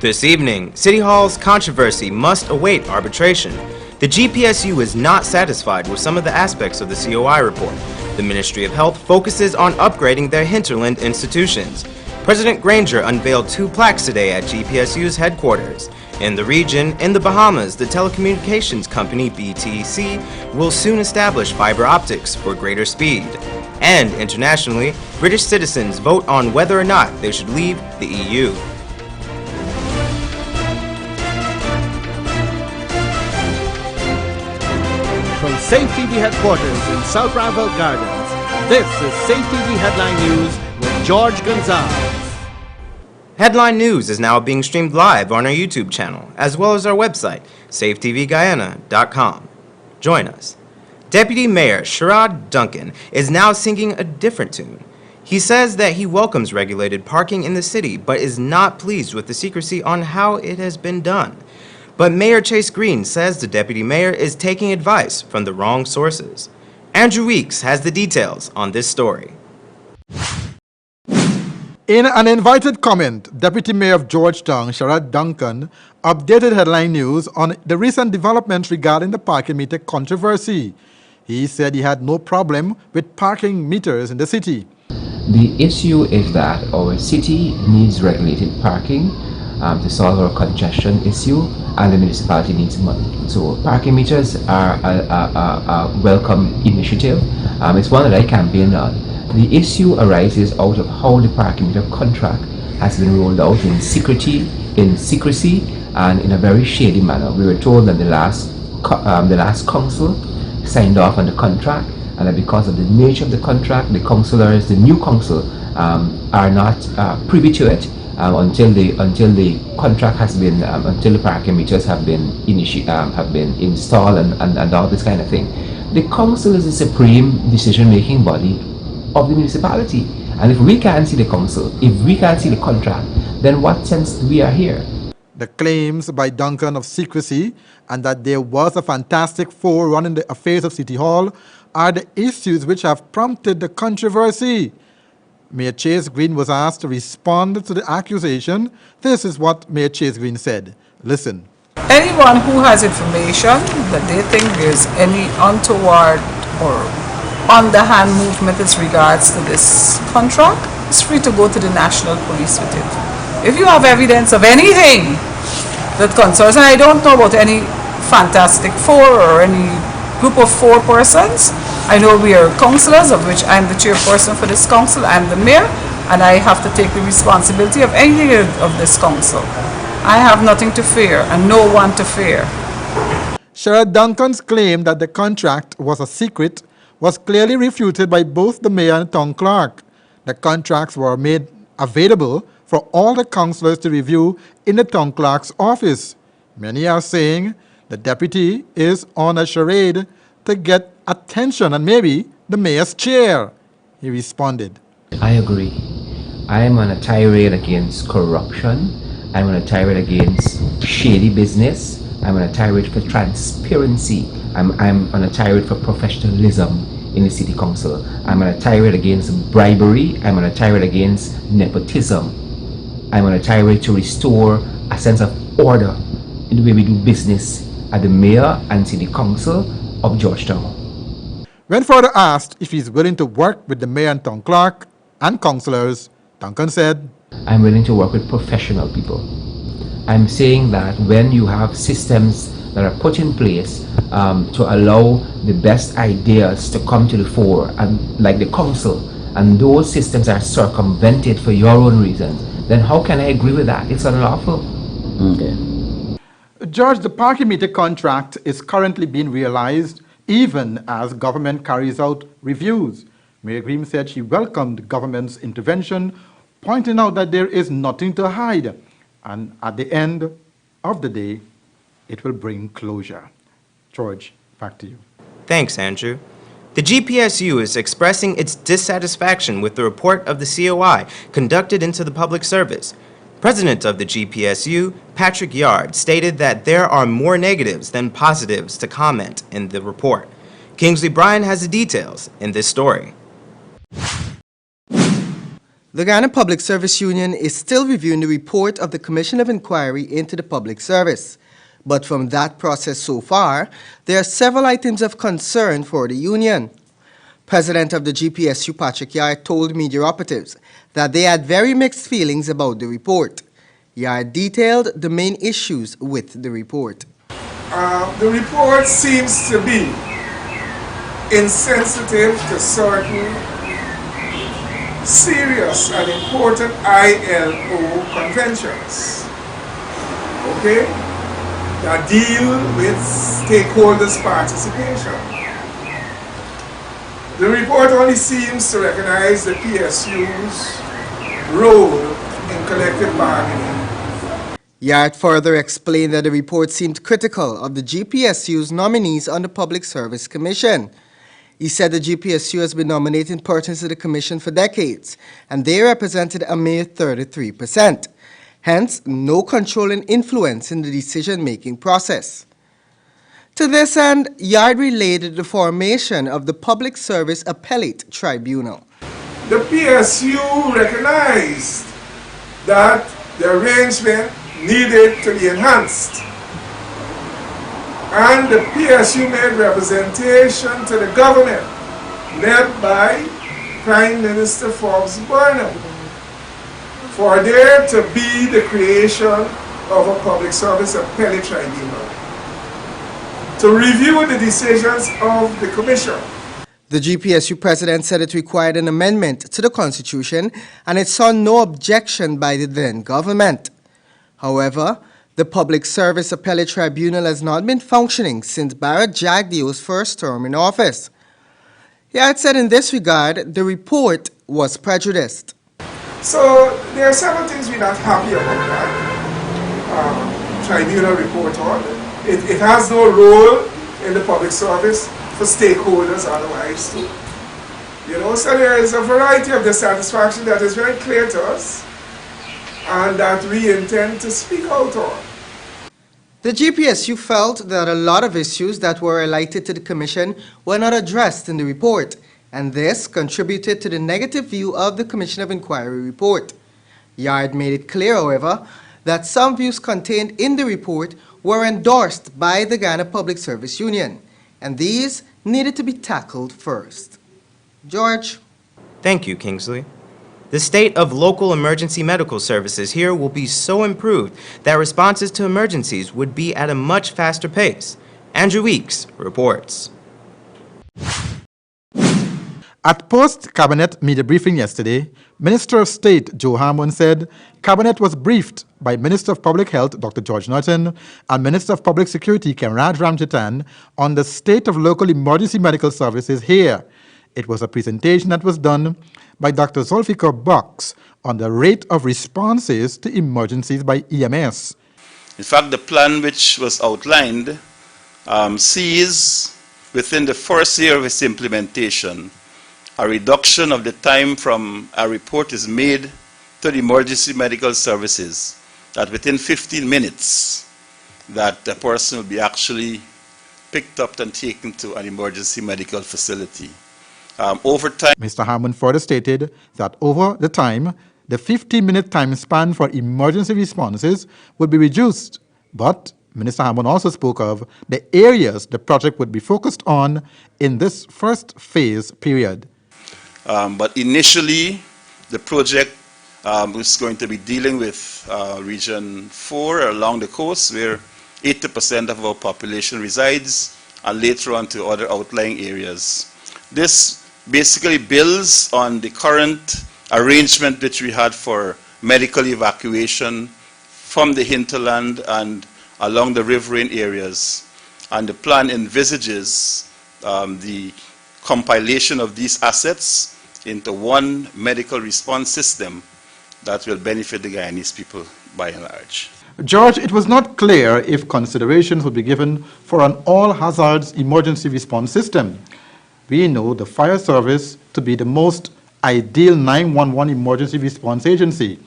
This evening, City Hall's controversy must await arbitration. The GPSU is not satisfied with some of the aspects of the COI report. The Ministry of Health focuses on upgrading their hinterland institutions. President Granger unveiled 2 plaques today at GPSU's headquarters. In the region, in the Bahamas, the telecommunications company BTC will soon establish fiber optics for greater speed. And internationally, British citizens vote on whether or not they should leave the EU. From Safetv headquarters in South Rival Gardens, this is Safetv Headline News with George Gonzalez. Headline News is now being streamed live on our YouTube channel, as well as our website, safetvguyana.com. Join us. Deputy Mayor Sherrod Duncan is now singing a different tune. He says that he welcomes regulated parking in the city, but is not pleased with the secrecy on how it has been done. But Mayor Chase Green says the deputy mayor is taking advice from the wrong sources. Andrew Weeks has the details on this story. In an invited comment, Deputy Mayor of Georgetown, Sherrod Duncan, updated Headline News on the recent developments regarding the parking meter controversy. He said he had no problem with parking meters in the city. The issue is that our city needs regulated parking to solve our congestion issue, and the municipality needs money. So parking meters are a welcome initiative. It's one that I campaigned on. The issue arises out of how the parking meter contract has been rolled out in secrecy, and in a very shady manner. We were told that the last council signed off on the contract, and that because of the nature of the contract, the councillors, the new council, are not privy to it until the contract has been, until the parking meters have been installed and all this kind of thing. The council is the supreme decision-making body of the municipality, and if we can't see the council, if we can't see the contract, then what sense do we are here? The claims by Duncan of secrecy and that there was a fantastic four running the affairs of City Hall are the issues which have prompted the controversy. Mayor Chase Green was asked to respond to the accusation. This is what Mayor Chase Green said. Listen. Anyone who has information that they think there's any untoward or underhand movement as regards to this contract is free to go to the National Police with it. If you have evidence of anything that concerns, and I don't know about any Fantastic Four or any group of 4 persons. I know we are councillors, of which I'm the chairperson for this council, I'm the mayor, and I have to take the responsibility of anything of this council. I have nothing to fear and no one to fear. Sherrod Duncan's claim that the contract was a secret was clearly refuted by both the mayor and town clerk. The contracts were made available for all the councillors to review in the town clerk's office. Many are saying the deputy is on a charade to get attention and maybe the mayor's chair. He responded. I agree. I am on a tirade against corruption. I'm on a tirade against shady business. I'm on a tirade for transparency. I'm on a tirade for professionalism in the city council. I'm on a tirade against bribery. I'm on a tirade against nepotism. I'm on a tirade to restore a sense of order in the way we do business at the mayor and city council of Georgetown. When further asked if he's willing to work with the mayor and town clerk and councillors, Duncan said, I'm willing to work with professional people. I'm saying that when you have systems that are put in place to allow the best ideas to come to the fore, and like the council, and those systems are circumvented for your own reasons, then how can I agree with that? It's unlawful. Okay. George, the parking meter contract is currently being realized even as government carries out reviews. Mayor Green said she welcomed government's intervention, pointing out that there is nothing to hide, and at the end of the day, it will bring closure. George, back to you. Thanks, Andrew. The GPSU is expressing its dissatisfaction with the report of the COI conducted into the public service. President of the GPSU, Patrick Yard, stated that there are more negatives than positives to comment in the report. Kingsley Bryan has the details in this story. The Ghana Public Service Union is still reviewing the report of the Commission of Inquiry into the Public Service. But from that process so far, there are several items of concern for the union. President of the GPSU, Patrick Yard, told media operatives that they had very mixed feelings about the report. Yard detailed the main issues with the report. The report seems to be insensitive to certain serious and important ILO conventions, okay, that deal with stakeholders' participation. The report only seems to recognize the PSU's role in collective bargaining. Yard further explained that the report seemed critical of the GPSU's nominees on the Public Service Commission. He said the GPSU has been nominating persons to the commission for decades, and they represented a mere 33%. Hence, no controlling influence in the decision-making process. To this end, Yard related the formation of the Public Service Appellate Tribunal. The PSU recognized that the arrangement needed to be enhanced, and the PSU made representation to the government, led by Prime Minister Forbes Burnham, for there to be the creation of a Public Service Appellate Tribunal to review the decisions of the Commission. The GPSU president said it required an amendment to the Constitution, and it saw no objection by the then government. However, the Public Service Appellate Tribunal has not been functioning since Barrett Jagdeo's first term in office. Yard said in this regard, the report was prejudiced. So there are several things we're not happy about that tribunal report on. It has no role in the public service for stakeholders otherwise too. You know, so there is a variety of dissatisfaction that is very clear to us and that we intend to speak out on. The GPSU felt that a lot of issues that were highlighted to the Commission were not addressed in the report, and this contributed to the negative view of the Commission of Inquiry report. Yard made it clear, however, that some views contained in the report were endorsed by the Ghana Public Service Union, and these needed to be tackled first. George. Thank you, Kingsley. The state of local emergency medical services here will be so improved that responses to emergencies would be at a much faster pace. Andrew Weeks reports. At post-cabinet media briefing yesterday, Minister of State Joe Harmon said cabinet was briefed by Minister of Public Health Dr. George Norton and Minister of Public Security Kenraj Ramjitan on the state of local emergency medical services here. It was a presentation that was done by Dr. Zulfikar Box on the rate of responses to emergencies by EMS. In fact, the plan which was outlined sees within the first year of its implementation a reduction of the time from a report is made to the emergency medical services, that within 15 minutes that the person will be actually picked up and taken to an emergency medical facility. Over time, Mr. Harmon further stated that over the time, the 15-minute time span for emergency responses would be reduced. But Minister Harmon also spoke of the areas the project would be focused on in this first phase period. But initially, the project was going to be dealing with Region 4 along the coast, where 80% of our population resides, and later on to other outlying areas. This basically builds on the current arrangement which we had for medical evacuation from the hinterland and along the riverine areas. And the plan envisages the compilation of these assets into one medical response system that will benefit the Guyanese people by and large. George, it was not clear if considerations would be given for an all-hazards emergency response system. We know the fire service to be the most ideal 911 emergency response agency.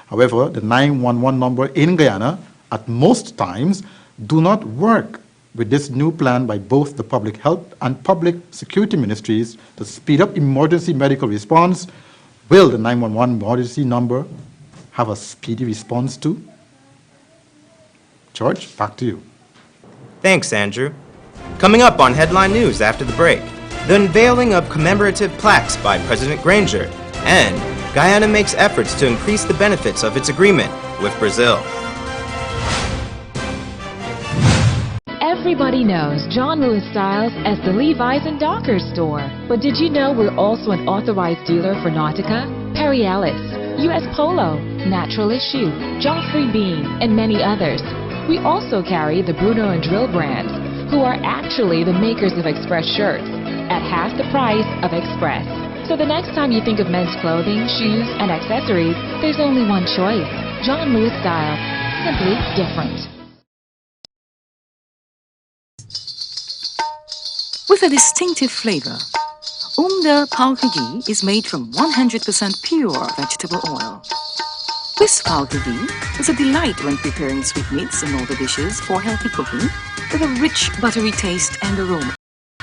However, the 911 number in Guyana at most times do not work with this new plan by both the public health and public security ministries to speed up emergency medical response. will the 911 emergency number have a speedy response to? George, back to you. Thanks, Andrew. Coming up on Headline News after the break, the unveiling of commemorative plaques by President Granger, and Guyana makes efforts to increase the benefits of its agreement with Brazil. Everybody knows John Lewis Styles as the Levi's and Dockers store. But did you know we're also an authorized dealer for Nautica, Perry Ellis, US Polo, Natural Issue, Joffrey Bean, and many others. We also carry the Bruno and Drill brands, who are actually the makers of Express shirts, at half the price of Express. So the next time you think of men's clothing, shoes, and accessories, there's only one choice. John Lewis Styles. Simply different. With a distinctive flavor, Umda Paukagi is made from 100% pure vegetable oil. This Paukagi is a delight when preparing sweetmeats and all the dishes for healthy cooking, with a rich buttery taste and aroma.